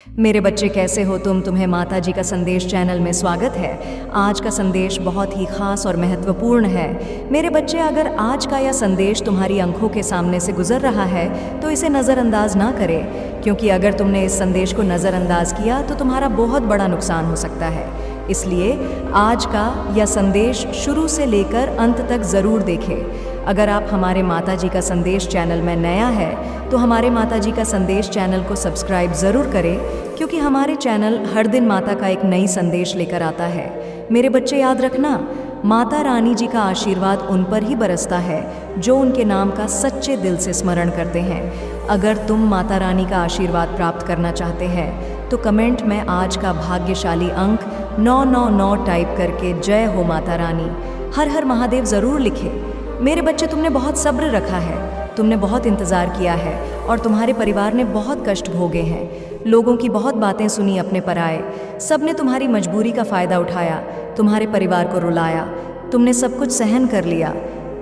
मेरे बच्चे कैसे हो तुम्हें माता जी का संदेश चैनल में स्वागत है। आज का संदेश बहुत ही खास और महत्वपूर्ण है। मेरे बच्चे, अगर आज का यह संदेश तुम्हारी आंखों के सामने से गुजर रहा है तो इसे नज़रअंदाज ना करें, क्योंकि अगर तुमने इस संदेश को नज़रअंदाज किया तो तुम्हारा बहुत बड़ा नुकसान हो सकता है। इसलिए आज का यह संदेश शुरू से लेकर अंत तक ज़रूर देखें। अगर आप हमारे माता जी का संदेश चैनल में नया है तो हमारे माता जी का संदेश चैनल को सब्सक्राइब ज़रूर करें, क्योंकि हमारे चैनल हर दिन माता का एक नई संदेश लेकर आता है। मेरे बच्चे, याद रखना, माता रानी जी का आशीर्वाद उन पर ही बरसता है जो उनके नाम का सच्चे दिल से स्मरण करते हैं। अगर तुम माता रानी का आशीर्वाद प्राप्त करना चाहते हैं तो कमेंट में आज का भाग्यशाली अंक 999 टाइप करके जय हो माता रानी, हर हर महादेव ज़रूर लिखें। मेरे बच्चे, तुमने बहुत सब्र रखा है, तुमने बहुत इंतज़ार किया है और तुम्हारे परिवार ने बहुत कष्ट भोगे हैं। लोगों की बहुत बातें सुनी अपने पराए, सब ने तुम्हारी मजबूरी का फ़ायदा उठाया, तुम्हारे परिवार को रुलाया। तुमने सब कुछ सहन कर लिया,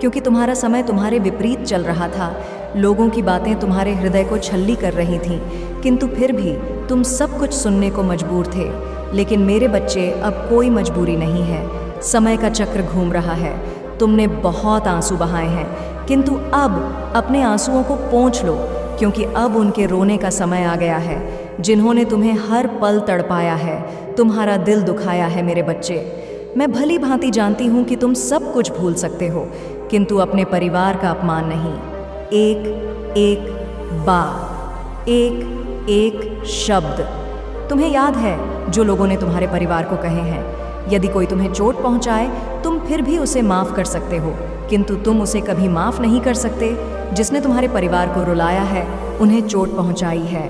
क्योंकि तुम्हारा समय तुम्हारे विपरीत चल रहा था। लोगों की बातें तुम्हारे हृदय को छल्ली कर रही थीं, किंतु फिर भी तुम सब कुछ सुनने को मजबूर थे। लेकिन मेरे बच्चे, अब कोई मजबूरी नहीं है। समय का चक्र घूम रहा है। तुमने बहुत आंसू बहाए हैं, किंतु अब अपने आंसुओं को पोंछ लो, क्योंकि अब उनके रोने का समय आ गया है। जिन्होंने तुम्हें हर पल तड़पाया है, तुम्हारा दिल दुखाया है। मेरे बच्चे, मैं भली भांति जानती हूँ कि तुम सब कुछ भूल सकते हो, किंतु अपने परिवार का अपमान नहीं। एक एक बात, एक एक शब्द तुम्हें याद है जो लोगों ने तुम्हारे परिवार को कहे हैं। यदि कोई तुम्हें चोट पहुंचाए, तुम फिर भी उसे माफ़ कर सकते हो, किंतु तुम उसे कभी माफ़ नहीं कर सकते जिसने तुम्हारे परिवार को रुलाया है, उन्हें चोट पहुंचाई है।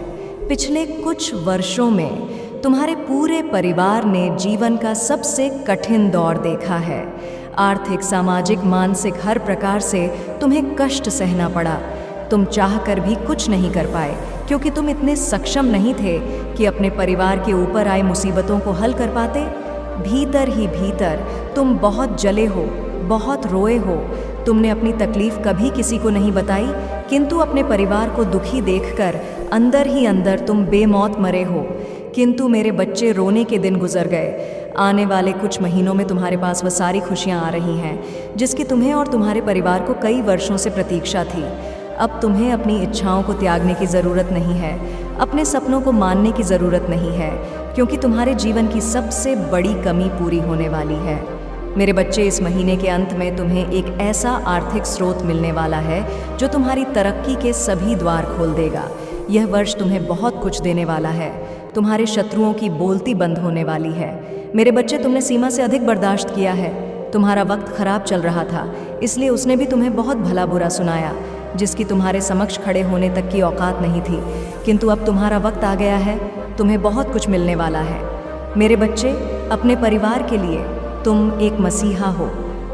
पिछले कुछ वर्षों में तुम्हारे पूरे परिवार ने जीवन का सबसे कठिन दौर देखा है। आर्थिक, सामाजिक, मानसिक, हर प्रकार से तुम्हें कष्ट सहना पड़ा। तुम चाहकर भी कुछ नहीं कर पाए, क्योंकि तुम इतने सक्षम नहीं थे कि अपने परिवार के ऊपर आए मुसीबतों को हल कर पाते। भीतर ही भीतर तुम बहुत जले हो, बहुत रोए हो। तुमने अपनी तकलीफ कभी किसी को नहीं बताई, किंतु अपने परिवार को दुखी देखकर अंदर ही अंदर तुम बेमौत मरे हो। किंतु मेरे बच्चे, रोने के दिन गुजर गए। आने वाले कुछ महीनों में तुम्हारे पास वह सारी खुशियां आ रही हैं जिसकी तुम्हें और तुम्हारे परिवार को कई वर्षों से प्रतीक्षा थी। अब तुम्हें अपनी इच्छाओं को त्यागने की ज़रूरत नहीं है, अपने सपनों को मानने की ज़रूरत नहीं है, क्योंकि तुम्हारे जीवन की सबसे बड़ी कमी पूरी होने वाली है। मेरे बच्चे, इस महीने के अंत में तुम्हें एक ऐसा आर्थिक स्रोत मिलने वाला है जो तुम्हारी तरक्की के सभी द्वार खोल देगा। यह वर्ष तुम्हें बहुत कुछ देने वाला है। तुम्हारे शत्रुओं की बोलती बंद होने वाली है। मेरे बच्चे, तुमने सीमा से अधिक बर्दाश्त किया है। तुम्हारा वक्त खराब चल रहा था, इसलिए उसने भी तुम्हें बहुत भला बुरा सुनाया, जिसकी तुम्हारे समक्ष खड़े होने तक की औकात नहीं थी। किंतु अब तुम्हारा वक्त आ गया है, तुम्हें बहुत कुछ मिलने वाला है। मेरे बच्चे, अपने परिवार के लिए तुम एक मसीहा हो।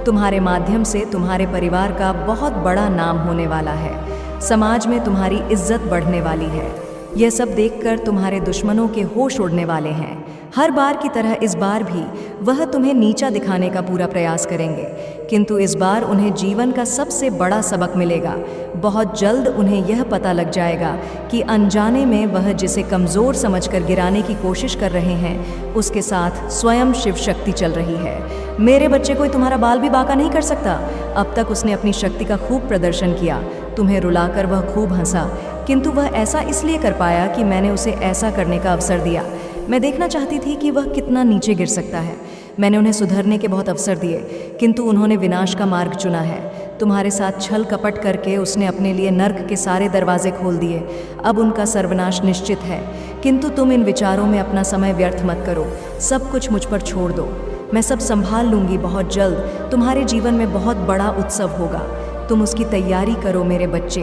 तुम्हारे माध्यम से तुम्हारे परिवार का बहुत बड़ा नाम होने वाला है। समाज में तुम्हारी इज्जत बढ़ने वाली है। यह सब देखकर तुम्हारे दुश्मनों के होश उड़ने वाले हैं। हर बार की तरह इस बार भी वह तुम्हें नीचा दिखाने का पूरा प्रयास करेंगे, किंतु इस बार उन्हें जीवन का सबसे बड़ा सबक मिलेगा। बहुत जल्द उन्हें यह पता लग जाएगा कि अनजाने में वह जिसे कमज़ोर समझकर गिराने की कोशिश कर रहे हैं, उसके साथ स्वयं शिव शक्ति चल रही है। मेरे बच्चे, कोई तुम्हारा बाल भी बांका नहीं कर सकता। अब तक उसने अपनी शक्ति का खूब प्रदर्शन किया। तुम्हें रुलाकर वह खूब हंसा, किंतु वह ऐसा इसलिए कर पाया कि मैंने उसे ऐसा करने का अवसर दिया। मैं देखना चाहती थी कि वह कितना नीचे गिर सकता है। मैंने उन्हें सुधरने के बहुत अवसर दिए, किंतु उन्होंने विनाश का मार्ग चुना है। तुम्हारे साथ छल कपट करके उसने अपने लिए नर्क के सारे दरवाजे खोल दिए। अब उनका सर्वनाश निश्चित है, किंतु तुम इन विचारों में अपना समय व्यर्थ मत करो। सब कुछ मुझ पर छोड़ दो। मैं सब संभाल लूँगी। बहुत जल्द तुम्हारे जीवन में बहुत बड़ा उत्सव होगा। तुम उसकी तैयारी करो। मेरे बच्चे,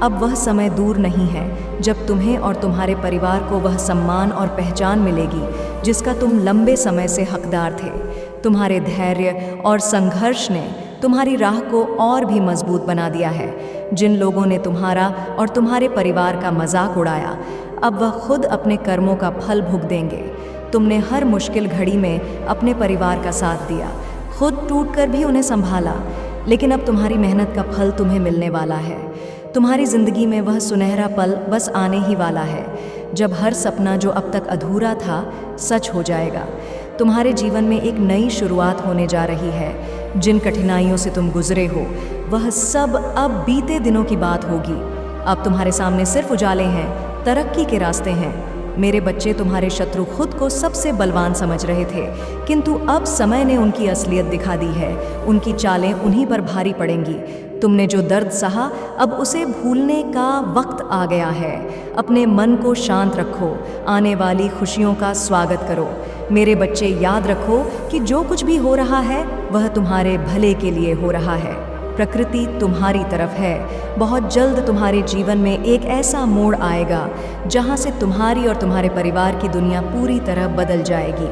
अब वह समय दूर नहीं है जब तुम्हें और तुम्हारे परिवार को वह सम्मान और पहचान मिलेगी जिसका तुम लंबे समय से हकदार थे। तुम्हारे धैर्य और संघर्ष ने तुम्हारी राह को और भी मजबूत बना दिया है। जिन लोगों ने तुम्हारा और तुम्हारे परिवार का मजाक उड़ाया, अब वह खुद अपने कर्मों का फल भुग देंगे। तुमने हर मुश्किल घड़ी में अपने परिवार का साथ दिया, खुद टूटकर भी उन्हें संभाला, लेकिन अब तुम्हारी मेहनत का फल तुम्हें मिलने वाला है। तुम्हारी जिंदगी में वह सुनहरा पल बस आने ही वाला है जब हर सपना जो अब तक अधूरा था सच हो जाएगा। तुम्हारे जीवन में एक नई शुरुआत होने जा रही है। जिन कठिनाइयों से तुम गुजरे हो वह सब अब बीते दिनों की बात होगी। अब तुम्हारे सामने सिर्फ उजाले हैं, तरक्की के रास्ते हैं। मेरे बच्चे, तुम्हारे शत्रु खुद को सबसे बलवान समझ रहे थे, किंतु अब समय ने उनकी असलियत दिखा दी है। उनकी चालें उन्हीं पर भारी पड़ेंगी। तुमने जो दर्द सहा, अब उसे भूलने का वक्त आ गया है। अपने मन को शांत रखो, आने वाली खुशियों का स्वागत करो। मेरे बच्चे, याद रखो कि जो कुछ भी हो रहा है वह तुम्हारे भले के लिए हो रहा है। प्रकृति तुम्हारी तरफ है। बहुत जल्द तुम्हारे जीवन में एक ऐसा मोड़ आएगा जहां से तुम्हारी और तुम्हारे परिवार की दुनिया पूरी तरह बदल जाएगी।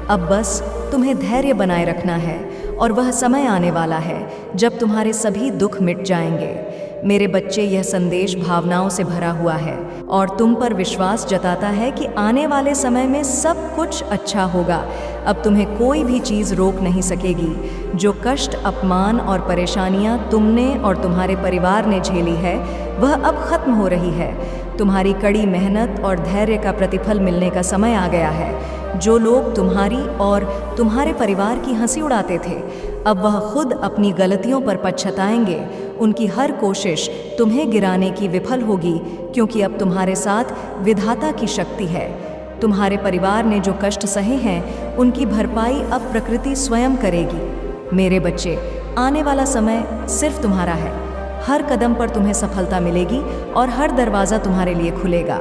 अब बस तुम्हें धैर्य बनाए रखना है और वह समय आने वाला है जब तुम्हारे सभी दुख मिट जाएंगे। मेरे बच्चे, यह संदेश भावनाओं से भरा हुआ है और तुम पर विश्वास जताता है कि आने वाले समय में सब कुछ अच्छा होगा। अब तुम्हें कोई भी चीज़ रोक नहीं सकेगी। जो कष्ट, अपमान और परेशानियां तुमने और तुम्हारे परिवार ने झेली है वह अब खत्म हो रही है। तुम्हारी कड़ी मेहनत और धैर्य का प्रतिफल मिलने का समय आ गया है। जो लोग तुम्हारी और तुम्हारे परिवार की हंसी उड़ाते थे, अब वह खुद अपनी गलतियों पर पछताएंगे। उनकी हर कोशिश तुम्हें गिराने की विफल होगी, क्योंकि अब तुम्हारे साथ विधाता की शक्ति है। तुम्हारे परिवार ने जो कष्ट सहे हैं उनकी भरपाई अब प्रकृति स्वयं करेगी। मेरे बच्चे, आने वाला समय सिर्फ तुम्हारा है। हर कदम पर तुम्हें सफलता मिलेगी और हर दरवाज़ा तुम्हारे लिए खुलेगा।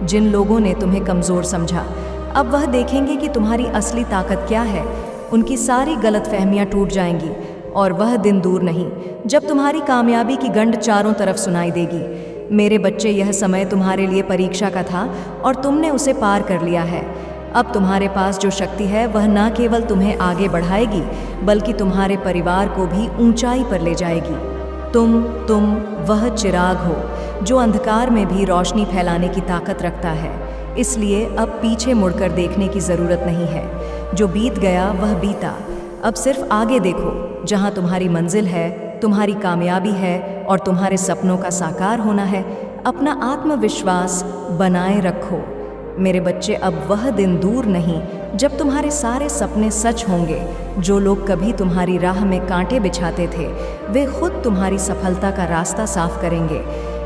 जिन लोगों ने तुम्हें कमज़ोर समझा, अब वह देखेंगे कि तुम्हारी असली ताकत क्या है। उनकी सारी गलतफहमियां टूट जाएंगी और वह दिन दूर नहीं जब तुम्हारी कामयाबी की गंध चारों तरफ सुनाई देगी। मेरे बच्चे, यह समय तुम्हारे लिए परीक्षा का था और तुमने उसे पार कर लिया है। अब तुम्हारे पास जो शक्ति है वह न केवल तुम्हें आगे बढ़ाएगी बल्कि तुम्हारे परिवार को भी ऊंचाई पर ले जाएगी। तुम वह चिराग हो जो अंधकार में भी रोशनी फैलाने की ताकत रखता है। इसलिए अब पीछे मुड़कर देखने की ज़रूरत नहीं है। जो बीत गया वह बीता। अब सिर्फ आगे देखो, जहाँ तुम्हारी मंजिल है, तुम्हारी कामयाबी है और तुम्हारे सपनों का साकार होना है। अपना आत्मविश्वास बनाए रखो। मेरे बच्चे, अब वह दिन दूर नहीं जब तुम्हारे सारे सपने सच होंगे। जो लोग कभी तुम्हारी राह में कांटे बिछाते थे, वे खुद तुम्हारी सफलता का रास्ता साफ करेंगे।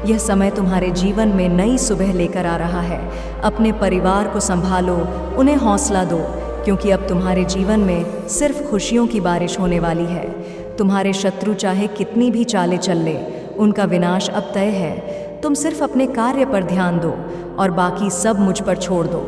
यह समय तुम्हारे जीवन में नई सुबह लेकर आ रहा है। अपने परिवार को संभालो, उन्हें हौसला दो, क्योंकि अब तुम्हारे जीवन में सिर्फ खुशियों की बारिश होने वाली है। तुम्हारे शत्रु चाहे कितनी भी चालें चल ले, उनका विनाश अब तय है। तुम सिर्फ अपने कार्य पर ध्यान दो और बाकी सब मुझ पर छोड़ दो।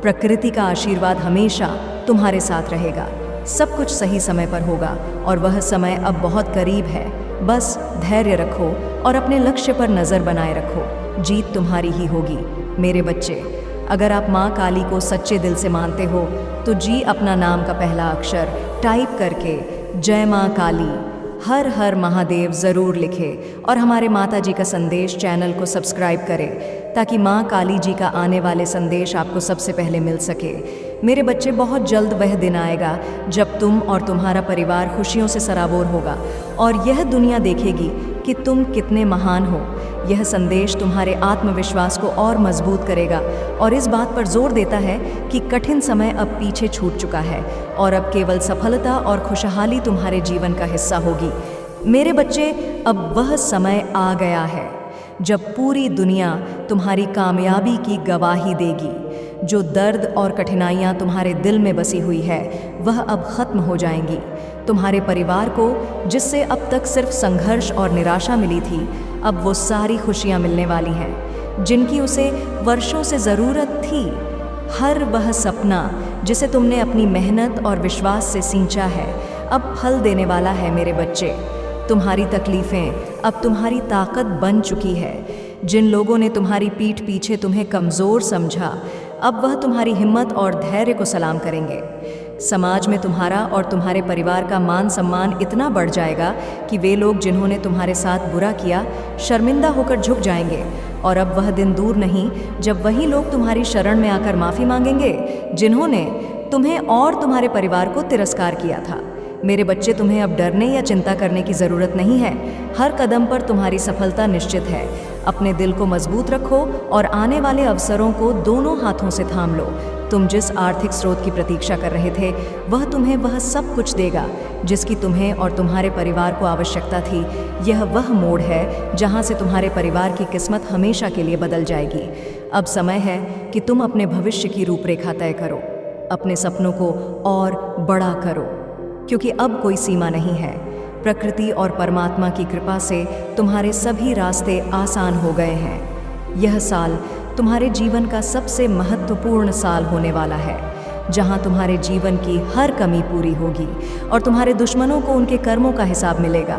प्रकृति का आशीर्वाद हमेशा तुम्हारे साथ रहेगा। सब कुछ सही समय पर होगा और वह समय अब बहुत करीब है। बस धैर्य रखो और अपने लक्ष्य पर नज़र बनाए रखो। जीत तुम्हारी ही होगी। मेरे बच्चे, अगर आप माँ काली को सच्चे दिल से मानते हो तो जी अपना नाम का पहला अक्षर टाइप करके जय माँ काली, हर हर महादेव ज़रूर लिखें और हमारे माता जी का संदेश चैनल को सब्सक्राइब करें ताकि माँ काली जी का आने वाले संदेश आपको सबसे पहले मिल सके। मेरे बच्चे, बहुत जल्द वह दिन आएगा जब तुम और तुम्हारा परिवार खुशियों से सराबोर होगा और यह दुनिया देखेगी कि तुम कितने महान हो। यह संदेश तुम्हारे आत्मविश्वास को और मजबूत करेगा और इस बात पर जोर देता है कि कठिन समय अब पीछे छूट चुका है और अब केवल सफलता और खुशहाली तुम्हारे जीवन का हिस्सा होगी। मेरे बच्चे, अब वह समय आ गया है जब पूरी दुनिया तुम्हारी कामयाबी की गवाही देगी। जो दर्द और कठिनाइयाँ तुम्हारे दिल में बसी हुई है वह अब खत्म हो जाएंगी। तुम्हारे परिवार को जिससे अब तक सिर्फ संघर्ष और निराशा मिली थी, अब वो सारी खुशियाँ मिलने वाली हैं जिनकी उसे वर्षों से ज़रूरत थी। हर वह सपना जिसे तुमने अपनी मेहनत और विश्वास से सींचा है अब फल देने वाला है। मेरे बच्चे, तुम्हारी तकलीफ़ें अब तुम्हारी ताकत बन चुकी है। जिन लोगों ने तुम्हारी पीठ पीछे तुम्हें कमज़ोर समझा, अब वह तुम्हारी हिम्मत और धैर्य को सलाम करेंगे। समाज में तुम्हारा और तुम्हारे परिवार का मान सम्मान इतना बढ़ जाएगा कि वे लोग जिन्होंने तुम्हारे साथ बुरा किया शर्मिंदा होकर झुक जाएंगे। और अब वह दिन दूर नहीं जब वही लोग तुम्हारी शरण में आकर माफ़ी मांगेंगे जिन्होंने तुम्हें और तुम्हारे परिवार को तिरस्कार किया था। मेरे बच्चे, तुम्हें अब डरने या चिंता करने की ज़रूरत नहीं है। हर कदम पर तुम्हारी सफलता निश्चित है। अपने दिल को मजबूत रखो और आने वाले अवसरों को दोनों हाथों से थाम लो। तुम जिस आर्थिक स्रोत की प्रतीक्षा कर रहे थे, वह तुम्हें वह सब कुछ देगा जिसकी तुम्हें और तुम्हारे परिवार को आवश्यकता थी। यह वह मोड़ है जहां से तुम्हारे परिवार की किस्मत हमेशा के लिए बदल जाएगी। अब समय है कि तुम अपने भविष्य की रूपरेखा तय करो, अपने सपनों को और बड़ा करो, क्योंकि अब कोई सीमा नहीं है। प्रकृति और परमात्मा की कृपा से तुम्हारे सभी रास्ते आसान हो गए हैं। यह साल तुम्हारे जीवन का सबसे महत्वपूर्ण साल होने वाला है, जहां तुम्हारे जीवन की हर कमी पूरी होगी और तुम्हारे दुश्मनों को उनके कर्मों का हिसाब मिलेगा।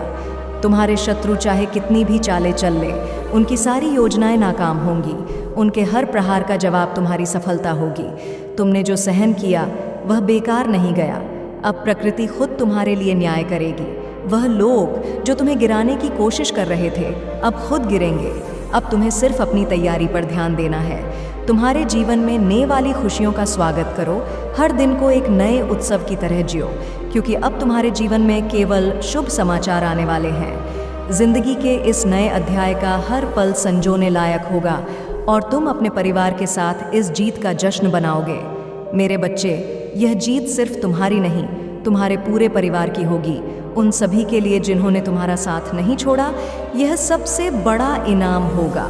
तुम्हारे शत्रु चाहे कितनी भी चालें चल ले, उनकी सारी योजनाएं नाकाम होंगी। उनके हर प्रहार का जवाब तुम्हारी सफलता होगी। तुमने जो सहन किया वह बेकार नहीं गया। अब प्रकृति खुद तुम्हारे लिए न्याय करेगी। वह लोग जो तुम्हें गिराने की कोशिश कर रहे थे, अब खुद गिरेंगे। अब तुम्हें सिर्फ अपनी तैयारी पर ध्यान देना है। तुम्हारे जीवन में नए वाली खुशियों का स्वागत करो। हर दिन को एक नए उत्सव की तरह जियो, क्योंकि अब तुम्हारे जीवन में केवल शुभ समाचार आने वाले हैं। जिंदगी के इस नए अध्याय का हर पल संजोने लायक होगा और तुम अपने परिवार के साथ इस जीत का जश्न बनाओगे। मेरे बच्चे, यह जीत सिर्फ तुम्हारी नहीं, तुम्हारे पूरे परिवार की होगी। उन सभी के लिए जिन्होंने तुम्हारा साथ नहीं छोड़ा, यह सबसे बड़ा इनाम होगा।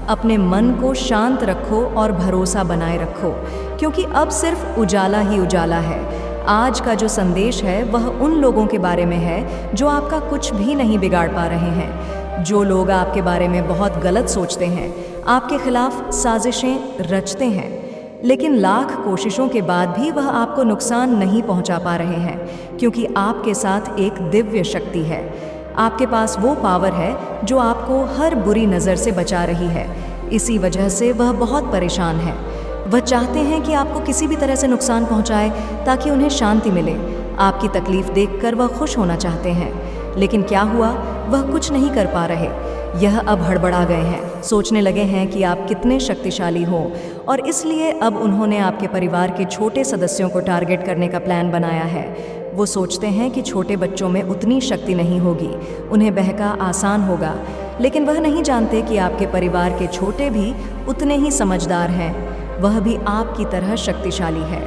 अपने मन को शांत रखो और भरोसा बनाए रखो, क्योंकि अब सिर्फ उजाला ही उजाला है। आज का जो संदेश है वह उन लोगों के बारे में है जो आपका कुछ भी नहीं बिगाड़ पा रहे हैं। जो लोग आपके बारे में बहुत गलत सोचते हैं, आपके खिलाफ साजिशें रचते हैं, लेकिन लाख कोशिशों के बाद भी वह आपको नुकसान नहीं पहुंचा पा रहे हैं, क्योंकि आपके साथ एक दिव्य शक्ति है। आपके पास वो पावर है जो आपको हर बुरी नज़र से बचा रही है। इसी वजह से वह बहुत परेशान है। वह चाहते हैं कि आपको किसी भी तरह से नुकसान पहुंचाए ताकि उन्हें शांति मिले। आपकी तकलीफ देखकर वह खुश होना चाहते हैं, लेकिन क्या हुआ, वह कुछ नहीं कर पा रहे। यह अब हड़बड़ा गए हैं, सोचने लगे हैं कि आप कितने शक्तिशाली हो, और इसलिए अब उन्होंने आपके परिवार के छोटे सदस्यों को टारगेट करने का प्लान बनाया है। वो सोचते हैं कि छोटे बच्चों में उतनी शक्ति नहीं होगी, उन्हें बहका आसान होगा, लेकिन वह नहीं जानते कि आपके परिवार के छोटे भी उतने ही समझदार हैं। वह भी आपकी तरह शक्तिशाली है।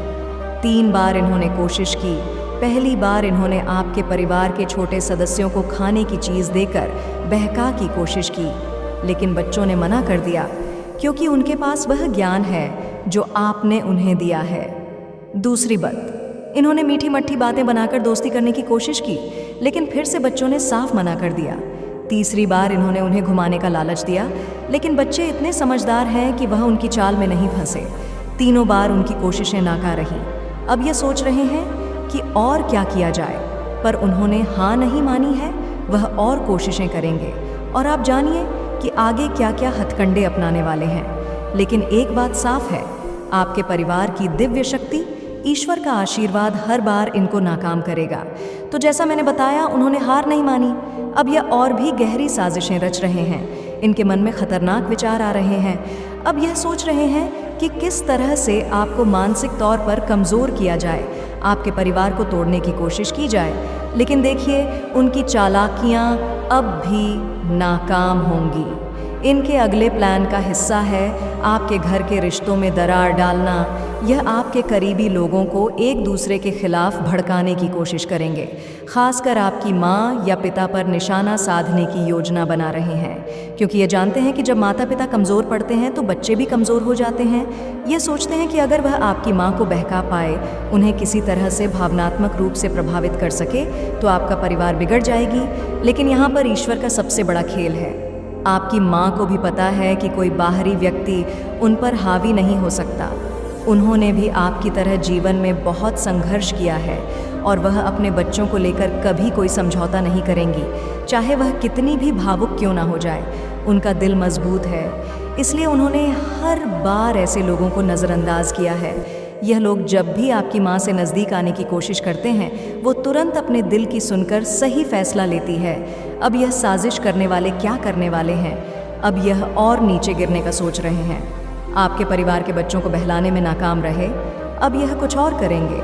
3 बार इन्होंने कोशिश की। पहली बार इन्होंने आपके परिवार के छोटे सदस्यों को खाने की चीज़ देकर बहका की कोशिश की, लेकिन बच्चों ने मना कर दिया, क्योंकि उनके पास वह ज्ञान है जो आपने उन्हें दिया है। दूसरी बात, इन्होंने मीठी मट्ठी बातें बनाकर दोस्ती करने की कोशिश की, लेकिन फिर से बच्चों ने साफ मना कर दिया। तीसरी बार इन्होंने उन्हें घुमाने का लालच दिया, लेकिन बच्चे इतने समझदार हैं कि वह उनकी चाल में नहीं फंसे। तीनों बार उनकी कोशिशें नाकाम रहीं। अब ये सोच रहे हैं कि और क्या किया जाए, पर उन्होंने हाँ नहीं मानी है। वह और कोशिशें करेंगे, और आप जानिए कि आगे क्या क्या हथकंडे अपनाने वाले हैं। लेकिन एक बात साफ है, आपके परिवार की दिव्य शक्ति, ईश्वर का आशीर्वाद हर बार इनको नाकाम करेगा। तो जैसा मैंने बताया, उन्होंने हार नहीं मानी। अब यह और भी गहरी साजिशें रच रहे हैं। इनके मन में खतरनाक विचार आ रहे हैं। अब यह सोच रहे हैं कि किस तरह से आपको मानसिक तौर पर कमज़ोर किया जाए, आपके परिवार को तोड़ने की कोशिश की जाए। लेकिन देखिए, उनकी चालाकियाँ अब भी नाकाम होंगी। इनके अगले प्लान का हिस्सा है आपके घर के रिश्तों में दरार डालना। यह आपके करीबी लोगों को एक दूसरे के खिलाफ भड़काने की कोशिश करेंगे। खासकर आपकी माँ या पिता पर निशाना साधने की योजना बना रहे हैं, क्योंकि ये जानते हैं कि जब माता पिता कमज़ोर पड़ते हैं तो बच्चे भी कमज़ोर हो जाते हैं। ये सोचते हैं कि अगर वह आपकी माँ को बहका पाए, उन्हें किसी तरह से भावनात्मक रूप से प्रभावित कर सके, तो आपका परिवार बिगड़ जाएगी। लेकिन यहाँ पर ईश्वर का सबसे बड़ा खेल है। आपकी माँ को भी पता है कि कोई बाहरी व्यक्ति उन पर हावी नहीं हो सकता। उन्होंने भी आपकी तरह जीवन में बहुत संघर्ष किया है, और वह अपने बच्चों को लेकर कभी कोई समझौता नहीं करेंगी, चाहे वह कितनी भी भावुक क्यों ना हो जाए। उनका दिल मजबूत है, इसलिए उन्होंने हर बार ऐसे लोगों को नज़रअंदाज किया है। यह लोग जब भी आपकी माँ से नज़दीक आने की कोशिश करते हैं, वो तुरंत अपने दिल की सुनकर सही फैसला लेती है। अब यह साजिश करने वाले क्या करने वाले हैं? अब यह और नीचे गिरने का सोच रहे हैं। आपके परिवार के बच्चों को बहलाने में नाकाम रहे, अब यह कुछ और करेंगे।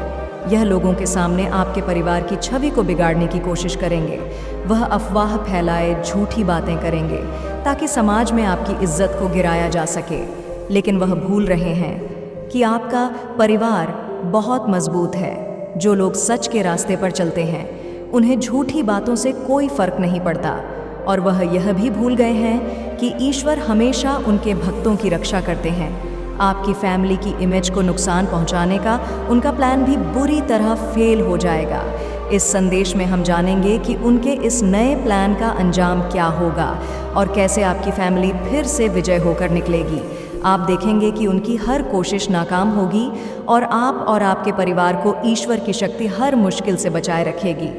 यह लोगों के सामने आपके परिवार की छवि को बिगाड़ने की कोशिश करेंगे। वह अफवाह फैलाए, झूठी बातें करेंगे ताकि समाज में आपकी इज्जत को गिराया जा सके। लेकिन वह भूल रहे हैं कि आपका परिवार बहुत मजबूत है। जो लोग सच के रास्ते पर चलते हैं उन्हें झूठी बातों से कोई फर्क नहीं पड़ता, और वह यह भी भूल गए हैं कि ईश्वर हमेशा उनके भक्तों की रक्षा करते हैं। आपकी फैमिली की इमेज को नुकसान पहुंचाने का उनका प्लान भी बुरी तरह फेल हो जाएगा। इस संदेश में हम जानेंगे कि उनके इस नए प्लान का अंजाम क्या होगा और कैसे आपकी फैमिली फिर से विजय होकर निकलेगी। आप देखेंगे कि उनकी हर कोशिश नाकाम होगी और आप और आपके परिवार को ईश्वर की शक्ति हर मुश्किल से बचाए रखेगी।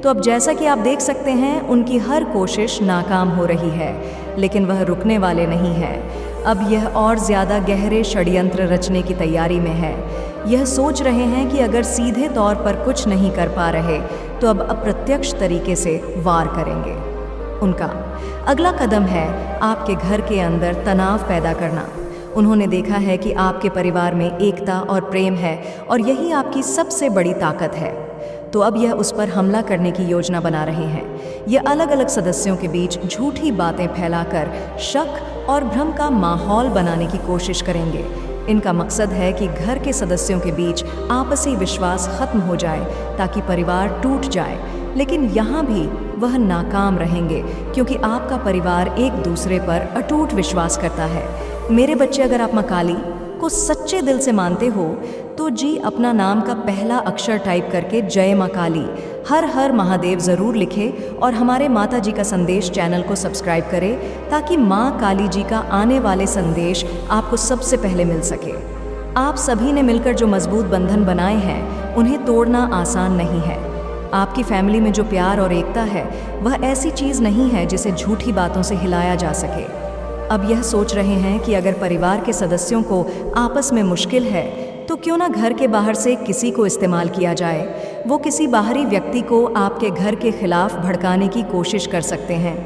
तो अब जैसा कि आप देख सकते हैं, उनकी हर कोशिश नाकाम हो रही है, लेकिन वह रुकने वाले नहीं हैं। अब यह और ज़्यादा गहरे षड्यंत्र रचने की तैयारी में है। यह सोच रहे हैं कि अगर सीधे तौर पर कुछ नहीं कर पा रहे तो अब अप्रत्यक्ष तरीके से वार करेंगे। उनका अगला कदम है आपके घर के अंदर तनाव पैदा करना। उन्होंने देखा है कि आपके परिवार में एकता और प्रेम है और यही आपकी सबसे बड़ी ताकत है। तो अब यह उस पर हमला करने की योजना बना रहे हैं। ये अलग अलग सदस्यों के बीच झूठी बातें फैलाकर शक और भ्रम का माहौल बनाने की कोशिश करेंगे। इनका मकसद है कि घर के सदस्यों के बीच आपसी विश्वास खत्म हो जाए ताकि परिवार टूट जाए। लेकिन यहाँ भी वह नाकाम रहेंगे क्योंकि आपका परिवार एक दूसरे पर अटूट विश्वास करता है। मेरे बच्चे, अगर आप माँ काली को सच्चे दिल से मानते हो तो जी अपना नाम का पहला अक्षर टाइप करके जय माँ काली, हर हर महादेव ज़रूर लिखे और हमारे माता जी का संदेश चैनल को सब्सक्राइब करें ताकि माँ काली जी का आने वाले संदेश आपको सबसे पहले मिल सके। आप सभी ने मिलकर जो मजबूत बंधन बनाए हैं उन्हें तोड़ना आसान नहीं है। आपकी फैमिली में जो प्यार और एकता है वह ऐसी चीज़ नहीं है जिसे झूठी बातों से हिलाया जा सके। अब यह सोच रहे हैं कि अगर परिवार के सदस्यों को आपस में मुश्किल है तो क्यों ना घर के बाहर से किसी को इस्तेमाल किया जाए। वो किसी बाहरी व्यक्ति को आपके घर के खिलाफ भड़काने की कोशिश कर सकते हैं।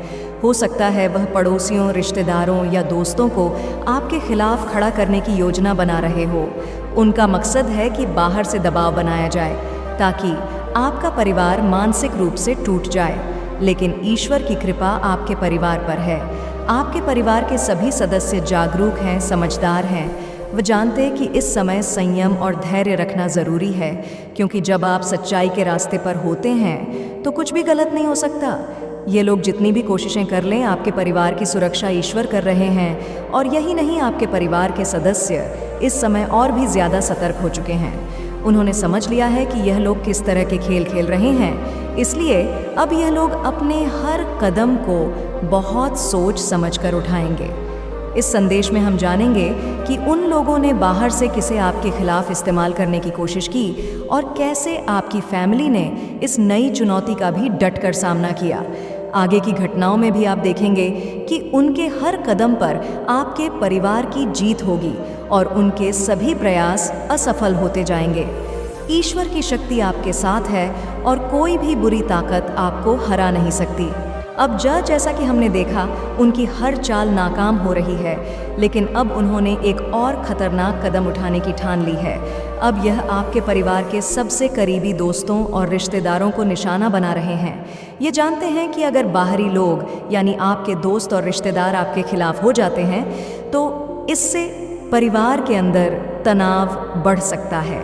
हो सकता है वह पड़ोसियों, रिश्तेदारों या दोस्तों को आपके खिलाफ खड़ा करने की योजना बना रहे हो। उनका मकसद है कि बाहर से दबाव बनाया जाए ताकि आपका परिवार मानसिक रूप से टूट जाए। लेकिन ईश्वर की कृपा आपके परिवार पर है। आपके परिवार के सभी सदस्य जागरूक हैं, समझदार हैं। वे जानते हैं कि इस समय संयम और धैर्य रखना ज़रूरी है, क्योंकि जब आप सच्चाई के रास्ते पर होते हैं तो कुछ भी गलत नहीं हो सकता। ये लोग जितनी भी कोशिशें कर लें, आपके परिवार की सुरक्षा ईश्वर कर रहे हैं। और यही नहीं, आपके परिवार के सदस्य इस समय और भी ज़्यादा सतर्क हो चुके हैं। उन्होंने समझ लिया है कि यह लोग किस तरह के खेल खेल रहे हैं, इसलिए अब यह लोग अपने हर कदम को बहुत सोच समझ कर उठाएंगे। इस संदेश में हम जानेंगे कि उन लोगों ने बाहर से किसे आपके खिलाफ इस्तेमाल करने की कोशिश की और कैसे आपकी फैमिली ने इस नई चुनौती का भी डटकर सामना किया। आगे की घटनाओं में भी आप देखेंगे कि उनके हर कदम पर आपके परिवार की जीत होगी और उनके सभी प्रयास असफल होते जाएंगे। ईश्वर की शक्ति आपके साथ है और कोई भी बुरी ताकत आपको हरा नहीं सकती। अब जैसा कि हमने देखा, उनकी हर चाल नाकाम हो रही है, लेकिन अब उन्होंने एक और खतरनाक कदम उठाने की ठान ली है। अब यह आपके परिवार के सबसे करीबी दोस्तों और रिश्तेदारों को निशाना बना रहे हैं। ये जानते हैं कि अगर बाहरी लोग यानी आपके दोस्त और रिश्तेदार आपके खिलाफ हो जाते हैं तो इससे परिवार के अंदर तनाव बढ़ सकता है।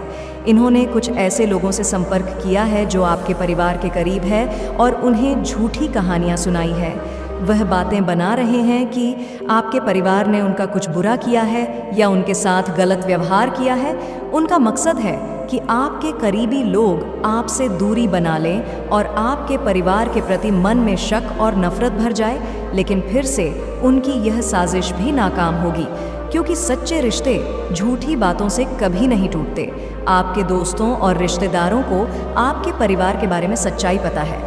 इन्होंने कुछ ऐसे लोगों से संपर्क किया है जो आपके परिवार के करीब है और उन्हें झूठी कहानियां सुनाई है। वह बातें बना रहे हैं कि आपके परिवार ने उनका कुछ बुरा किया है या उनके साथ गलत व्यवहार किया है। उनका मकसद है कि आपके करीबी लोग आपसे दूरी बना लें और आपके परिवार के प्रति मन में शक और नफरत भर जाए। लेकिन फिर से उनकी यह साजिश भी नाकाम होगी, क्योंकि सच्चे रिश्ते झूठी बातों से कभी नहीं टूटते। आपके दोस्तों और रिश्तेदारों को आपके परिवार के बारे में सच्चाई पता है।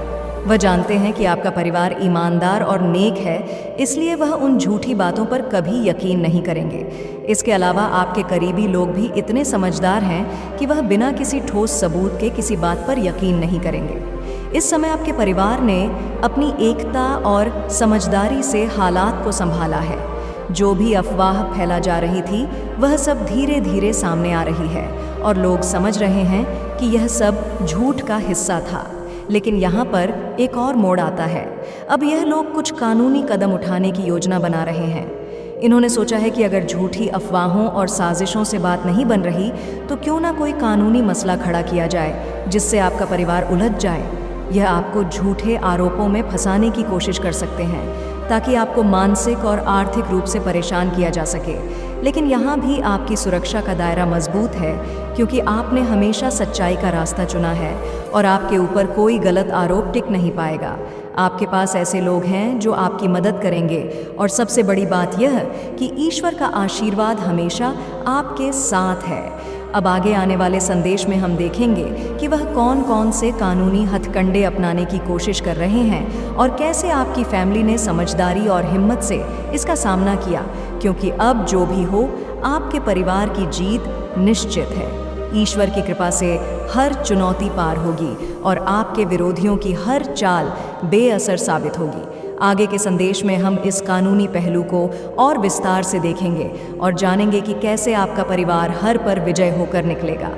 वह जानते हैं कि आपका परिवार ईमानदार और नेक है, इसलिए वह उन झूठी बातों पर कभी यकीन नहीं करेंगे। इसके अलावा आपके करीबी लोग भी इतने समझदार हैं कि वह बिना किसी ठोस सबूत के किसी बात पर यकीन नहीं करेंगे। इस समय आपके परिवार ने अपनी एकता और समझदारी से हालात को संभाला है। जो भी अफवाह फैला जा रही थी वह सब धीरे धीरे सामने आ रही है और लोग समझ रहे हैं कि यह सब झूठ का हिस्सा था। लेकिन यहाँ पर एक और मोड़ आता है। अब यह लोग कुछ कानूनी कदम उठाने की योजना बना रहे हैं। इन्होंने सोचा है कि अगर झूठी अफवाहों और साजिशों से बात नहीं बन रही तो क्यों ना कोई कानूनी मसला खड़ा किया जाए जिससे आपका परिवार उलझ जाए। यह आपको झूठे आरोपों में फंसाने की कोशिश कर सकते हैं ताकि आपको मानसिक और आर्थिक रूप से परेशान किया जा सके। लेकिन यहाँ भी आपकी सुरक्षा का दायरा मजबूत है क्योंकि आपने हमेशा सच्चाई का रास्ता चुना है और आपके ऊपर कोई गलत आरोप टिक नहीं पाएगा। आपके पास ऐसे लोग हैं जो आपकी मदद करेंगे और सबसे बड़ी बात यह कि ईश्वर का आशीर्वाद हमेशा आपके साथ है। अब आगे आने वाले संदेश में हम देखेंगे कि वह कौन कौन से कानूनी हथकंडे अपनाने की कोशिश कर रहे हैं और कैसे आपकी फैमिली ने समझदारी और हिम्मत से इसका सामना किया, क्योंकि अब जो भी हो आपके परिवार की जीत निश्चित है। ईश्वर की कृपा से हर चुनौती पार होगी और आपके विरोधियों की हर चाल बेअसर साबित होगी। आगे के संदेश में हम इस कानूनी पहलू को और विस्तार से देखेंगे और जानेंगे कि कैसे आपका परिवार हर पर विजय होकर निकलेगा।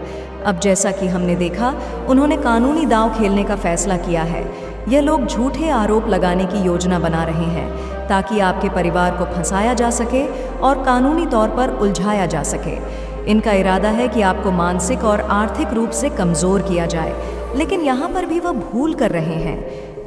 अब जैसा कि हमने देखा, उन्होंने कानूनी दांव खेलने का फैसला किया है। यह लोग झूठे आरोप लगाने की योजना बना रहे हैं ताकि आपके परिवार को फंसाया जा सके और कानूनी तौर पर उलझाया जा सके। इनका इरादा है कि आपको मानसिक और आर्थिक रूप से कमज़ोर किया जाए। लेकिन यहाँ पर भी वह भूल कर रहे हैं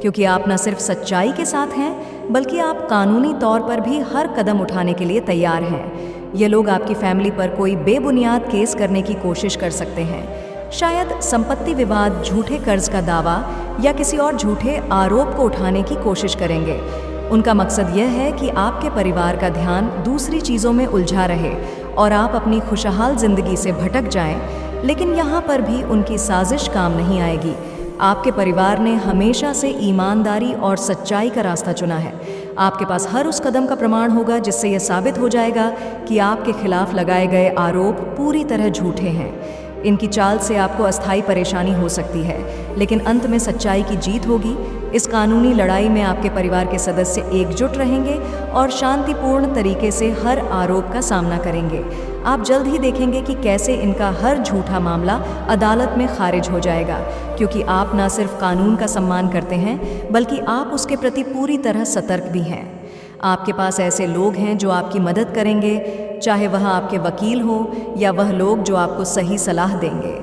क्योंकि आप न सिर्फ सच्चाई के साथ हैं बल्कि आप कानूनी तौर पर भी हर कदम उठाने के लिए तैयार हैं। ये लोग आपकी फैमिली पर कोई बेबुनियाद केस करने की कोशिश कर सकते हैं। शायद संपत्ति विवाद, झूठे कर्ज का दावा या किसी और झूठे आरोप को उठाने की कोशिश करेंगे। उनका मकसद यह है कि आपके परिवार का ध्यान दूसरी चीज़ों में उलझा रहे और आप अपनी खुशहाल जिंदगी से भटक जाएं। लेकिन यहाँ पर भी उनकी साजिश काम नहीं आएगी। आपके परिवार ने हमेशा से ईमानदारी और सच्चाई का रास्ता चुना है। आपके पास हर उस कदम का प्रमाण होगा जिससे यह साबित हो जाएगा कि आपके खिलाफ लगाए गए आरोप पूरी तरह झूठे हैं। इनकी चाल से आपको अस्थायी परेशानी हो सकती है, लेकिन अंत में सच्चाई की जीत होगी। इस कानूनी लड़ाई में आपके परिवार के सदस्य एकजुट रहेंगे और शांतिपूर्ण तरीके से हर आरोप का सामना करेंगे। आप जल्द ही देखेंगे कि कैसे इनका हर झूठा मामला अदालत में खारिज हो जाएगा, क्योंकि आप न सिर्फ कानून का सम्मान करते हैं बल्कि आप उसके प्रति पूरी तरह सतर्क भी हैं। आपके पास ऐसे लोग हैं जो आपकी मदद करेंगे, चाहे वह आपके वकील हो या वह लोग जो आपको सही सलाह देंगे।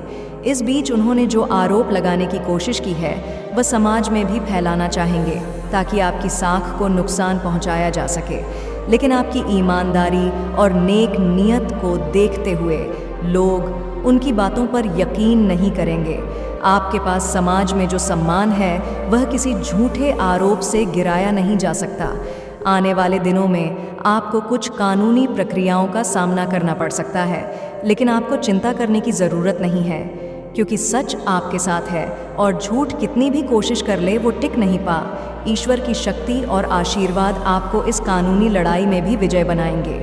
इस बीच उन्होंने जो आरोप लगाने की कोशिश की है वह समाज में भी फैलाना चाहेंगे ताकि आपकी साख को नुकसान पहुंचाया जा सके। लेकिन आपकी ईमानदारी और नेक नियत को देखते हुए लोग उनकी बातों पर यकीन नहीं करेंगे। आपके पास समाज में जो सम्मान है वह किसी झूठे आरोप से गिराया नहीं जा सकता। आने वाले दिनों में आपको कुछ कानूनी प्रक्रियाओं का सामना करना पड़ सकता है, लेकिन आपको चिंता करने की ज़रूरत नहीं है क्योंकि सच आपके साथ है और झूठ कितनी भी कोशिश कर ले वो टिक नहीं पा। ईश्वर की शक्ति और आशीर्वाद आपको इस कानूनी लड़ाई में भी विजय बनाएंगे।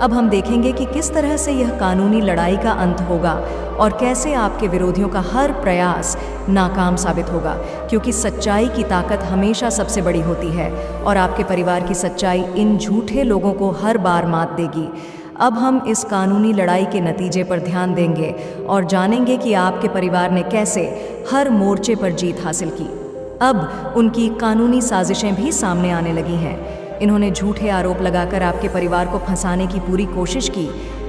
अब हम देखेंगे कि किस तरह से यह कानूनी लड़ाई का अंत होगा और कैसे आपके विरोधियों का हर प्रयास नाकाम साबित होगा, क्योंकि सच्चाई की ताकत हमेशा सबसे बड़ी होती है और आपके परिवार की सच्चाई इन झूठे लोगों को हर बार मात देगी। अब हम इस कानूनी लड़ाई के नतीजे पर ध्यान देंगे और जानेंगे कि आपके परिवार ने कैसे हर मोर्चे पर जीत हासिल की। अब उनकी कानूनी साजिशें भी सामने आने लगी हैं। इन्होंने झूठे आरोप लगाकर आपके परिवार को फंसाने की पूरी कोशिश की,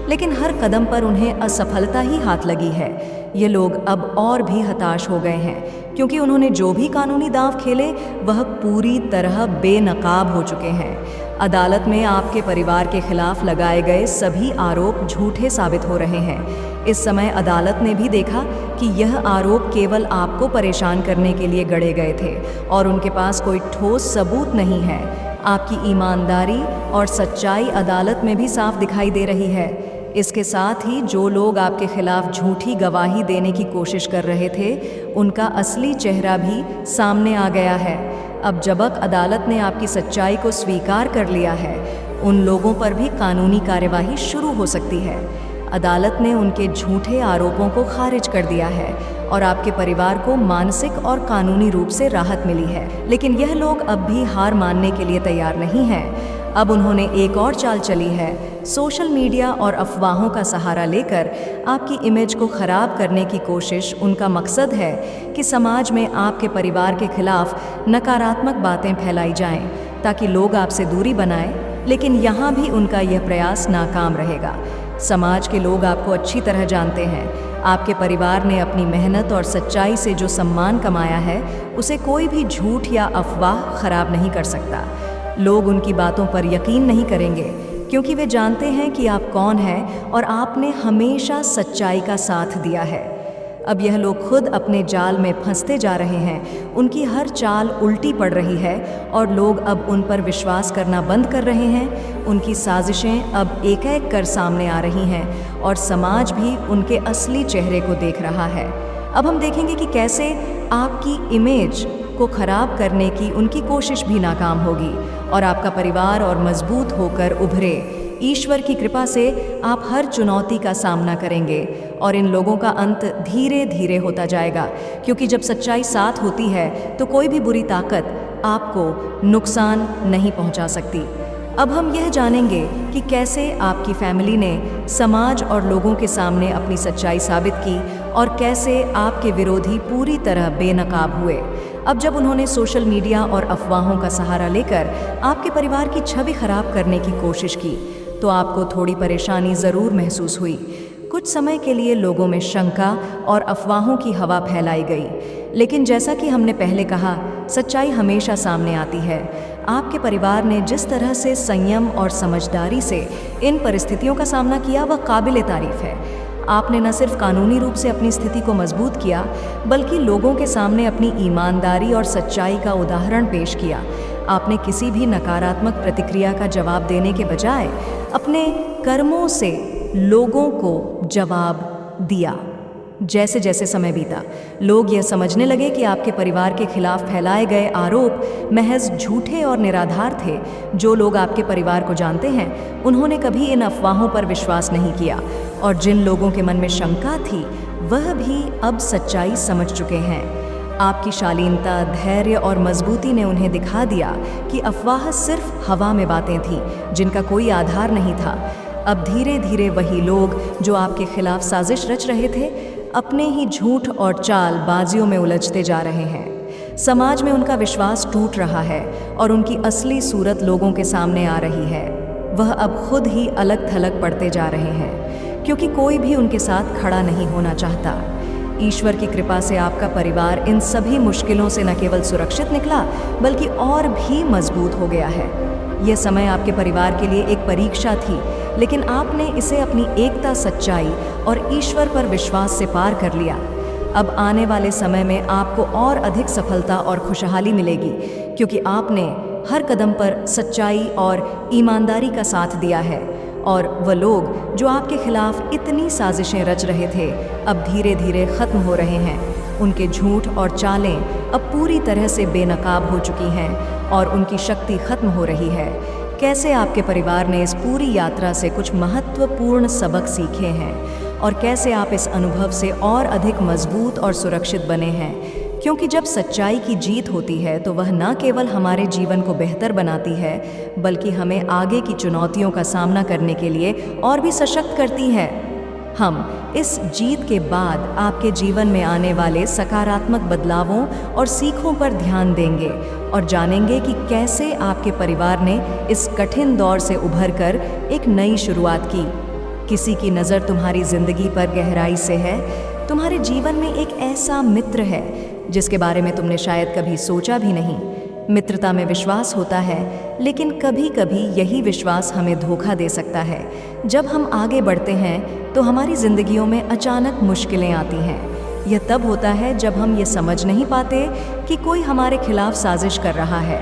लेकिन हर कदम पर उन्हें असफलता ही हाथ लगी है। ये लोग अब और भी हताश हो गए हैं क्योंकि उन्होंने जो भी कानूनी दांव खेले वह पूरी तरह बेनकाब हो चुके हैं। अदालत में आपके परिवार के खिलाफ लगाए गए सभी आरोप झूठे साबित हो रहे हैं। इस समय अदालत ने भी देखा कि यह आरोप केवल आपको परेशान करने के लिए गढ़े गए थे और उनके पास कोई ठोस सबूत नहीं है। आपकी ईमानदारी और सच्चाई अदालत में भी साफ दिखाई दे रही है। इसके साथ ही जो लोग आपके खिलाफ झूठी गवाही देने की कोशिश कर रहे थे उनका असली चेहरा भी सामने आ गया है। अब जबक अदालत ने आपकी सच्चाई को स्वीकार कर लिया है, उन लोगों पर भी कानूनी कार्यवाही शुरू हो सकती है। अदालत ने उनके झूठे आरोपों को खारिज कर दिया है और आपके परिवार को मानसिक और कानूनी रूप से राहत मिली है। लेकिन यह लोग अब भी हार मानने के लिए तैयार नहीं हैं। अब उन्होंने एक और चाल चली है। सोशल मीडिया और अफवाहों का सहारा लेकर आपकी इमेज को खराब करने की कोशिश। उनका मकसद है कि समाज में आपके परिवार के खिलाफ नकारात्मक बातें फैलाई जाएं ताकि लोग आपसे दूरी बनाएं। लेकिन यहाँ भी उनका यह प्रयास नाकाम रहेगा। समाज के लोग आपको अच्छी तरह जानते हैं। आपके परिवार ने अपनी मेहनत और सच्चाई से जो सम्मान कमाया है, उसे कोई भी झूठ या अफवाह खराब नहीं कर सकता। लोग उनकी बातों पर यकीन नहीं करेंगे क्योंकि वे जानते हैं कि आप कौन हैं और आपने हमेशा सच्चाई का साथ दिया है। अब यह लोग खुद अपने जाल में फंसते जा रहे हैं। उनकी हर चाल उल्टी पड़ रही है और लोग अब उन पर विश्वास करना बंद कर रहे हैं। उनकी साजिशें अब एक-एक कर सामने आ रही हैं और समाज भी उनके असली चेहरे को देख रहा है। अब हम देखेंगे कि कैसे आपकी इमेज को खराब करने की उनकी कोशिश भी नाकाम होगी और आपका परिवार और मजबूत होकर उभरे। ईश्वर की कृपा से आप हर चुनौती का सामना करेंगे और इन लोगों का अंत धीरे धीरे होता जाएगा, क्योंकि जब सच्चाई साथ होती है तो कोई भी बुरी ताकत आपको नुकसान नहीं पहुंचा सकती। अब हम यह जानेंगे कि कैसे आपकी फैमिली ने समाज और लोगों के सामने अपनी सच्चाई साबित की और कैसे आपके विरोधी पूरी तरह बेनकाब हुए। अब जब उन्होंने सोशल मीडिया और अफवाहों का सहारा लेकर आपके परिवार की छवि खराब करने की कोशिश की, तो आपको थोड़ी परेशानी ज़रूर महसूस हुई। कुछ समय के लिए लोगों में शंका और अफवाहों की हवा फैलाई गई, लेकिन जैसा कि हमने पहले कहा, सच्चाई हमेशा सामने आती है। आपके परिवार ने जिस तरह से संयम और समझदारी से इन परिस्थितियों का सामना किया, वह काबिले तारीफ है। आपने न सिर्फ कानूनी रूप से अपनी स्थिति को मजबूत किया, बल्कि लोगों के सामने अपनी ईमानदारी और सच्चाई का उदाहरण पेश किया। आपने किसी भी नकारात्मक प्रतिक्रिया का जवाब देने के बजाय अपने कर्मों से लोगों को जवाब दिया। जैसे जैसे समय बीता, लोग यह समझने लगे कि आपके परिवार के खिलाफ फैलाए गए आरोप महज झूठे और निराधार थे। जो लोग आपके परिवार को जानते हैं, उन्होंने कभी इन अफवाहों पर विश्वास नहीं किया और जिन लोगों के मन में शंका थी, वह भी अब सच्चाई समझ चुके हैं। आपकी शालीनता, धैर्य और मजबूती ने उन्हें दिखा दिया कि अफवाह सिर्फ हवा में बातें थीं, जिनका कोई आधार नहीं था। अब धीरे धीरे वही लोग जो आपके खिलाफ साजिश रच रहे थे, अपने ही झूठ और चालबाजियों में उलझते जा रहे हैं। समाज में उनका विश्वास टूट रहा है और उनकी असली सूरत लोगों के सामने आ रही है। वह अब खुद ही अलग थलग पड़ते जा रहे हैं, क्योंकि कोई भी उनके साथ खड़ा नहीं होना चाहता। ईश्वर की कृपा से आपका परिवार इन सभी मुश्किलों से न केवल सुरक्षित निकला, बल्कि और भी मजबूत हो गया है। यह समय आपके परिवार के लिए एक परीक्षा थी, लेकिन आपने इसे अपनी एकता, सच्चाई और ईश्वर पर विश्वास से पार कर लिया। अब आने वाले समय में आपको और अधिक सफलता और खुशहाली मिलेगी, क्योंकि आपने हर कदम पर सच्चाई और ईमानदारी का साथ दिया है। और वह लोग जो आपके खिलाफ इतनी साजिशें रच रहे थे, अब धीरे धीरे खत्म हो रहे हैं। उनके झूठ और चालें अब पूरी तरह से बेनकाब हो चुकी हैं और उनकी शक्ति खत्म हो रही है। कैसे आपके परिवार ने इस पूरी यात्रा से कुछ महत्वपूर्ण सबक सीखे हैं और कैसे आप इस अनुभव से और अधिक मजबूत और सुरक्षित बने हैं, क्योंकि जब सच्चाई की जीत होती है तो वह न केवल हमारे जीवन को बेहतर बनाती है, बल्कि हमें आगे की चुनौतियों का सामना करने के लिए और भी सशक्त करती है। हम इस जीत के बाद आपके जीवन में आने वाले सकारात्मक बदलावों और सीखों पर ध्यान देंगे और जानेंगे कि कैसे आपके परिवार ने इस कठिन दौर से उभरकर एक नई शुरुआत की। किसी की नज़र तुम्हारी जिंदगी पर गहराई से है। तुम्हारे जीवन में एक ऐसा मित्र है जिसके बारे में तुमने शायद कभी सोचा भी नहीं। मित्रता में विश्वास होता है, लेकिन कभी कभी यही विश्वास हमें धोखा दे सकता है। जब हम आगे बढ़ते हैं तो हमारी जिंदगियों में अचानक मुश्किलें आती हैं। यह तब होता है जब हम ये समझ नहीं पाते कि कोई हमारे खिलाफ साजिश कर रहा है।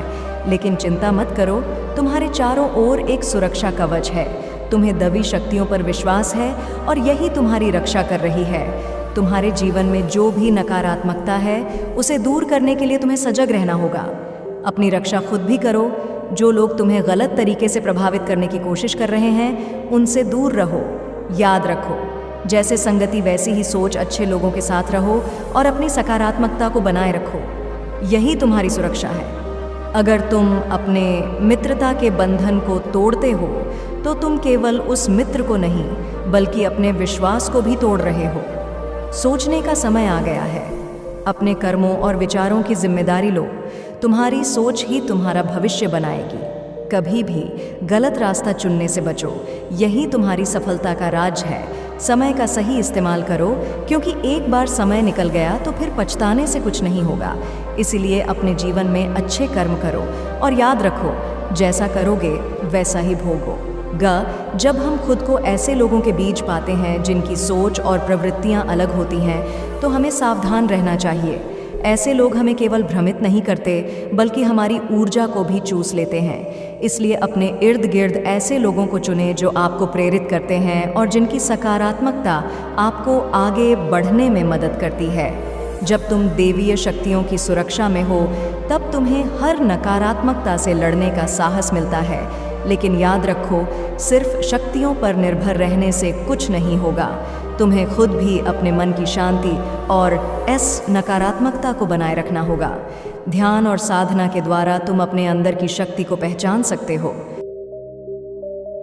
लेकिन चिंता मत करो, तुम्हारे चारों ओर एक सुरक्षा कवच है। तुम्हें दबी शक्तियों पर विश्वास है और यही तुम्हारी रक्षा कर रही है। तुम्हारे जीवन में जो भी नकारात्मकता है, उसे दूर करने के लिए तुम्हें सजग रहना होगा। अपनी रक्षा खुद भी करो। जो लोग तुम्हें गलत तरीके से प्रभावित करने की कोशिश कर रहे हैं, उनसे दूर रहो। याद रखो, जैसे संगति वैसी ही सोच, अच्छे लोगों के साथ रहो और अपनी सकारात्मकता को बनाए रखो। यही तुम्हारी सुरक्षा है। अगर तुम अपने मित्रता के बंधन को तोड़ते हो तो तुम केवल उस मित्र को नहीं बल्कि अपने विश्वास को भी तोड़ रहे हो। सोचने का समय आ गया है। अपने कर्मों और विचारों की जिम्मेदारी लो। तुम्हारी सोच ही तुम्हारा भविष्य बनाएगी। कभी भी गलत रास्ता चुनने से बचो। यही तुम्हारी सफलता का राज है। समय का सही इस्तेमाल करो, क्योंकि एक बार समय निकल गया तो फिर पछताने से कुछ नहीं होगा। इसीलिए अपने जीवन में अच्छे कर्म करो और याद रखो, जैसा करोगे वैसा ही भोगोगे। जब हम खुद को ऐसे लोगों के बीच पाते हैं जिनकी सोच और प्रवृत्तियां अलग होती हैं, तो हमें सावधान रहना चाहिए। ऐसे लोग हमें केवल भ्रमित नहीं करते बल्कि हमारी ऊर्जा को भी चूस लेते हैं। इसलिए अपने इर्द गिर्द ऐसे लोगों को चुनें जो आपको प्रेरित करते हैं और जिनकी सकारात्मकता आपको आगे बढ़ने में मदद करती है। जब तुम देवीय शक्तियों की सुरक्षा में हो तब तुम्हें हर नकारात्मकता से लड़ने का साहस मिलता है। लेकिन याद रखो, सिर्फ शक्तियों पर निर्भर रहने से कुछ नहीं होगा। तुम्हें खुद भी अपने मन की शांति और नकारात्मकता को बनाए रखना होगा। ध्यान और साधना के द्वारा तुम अपने अंदर की शक्ति को पहचान सकते हो।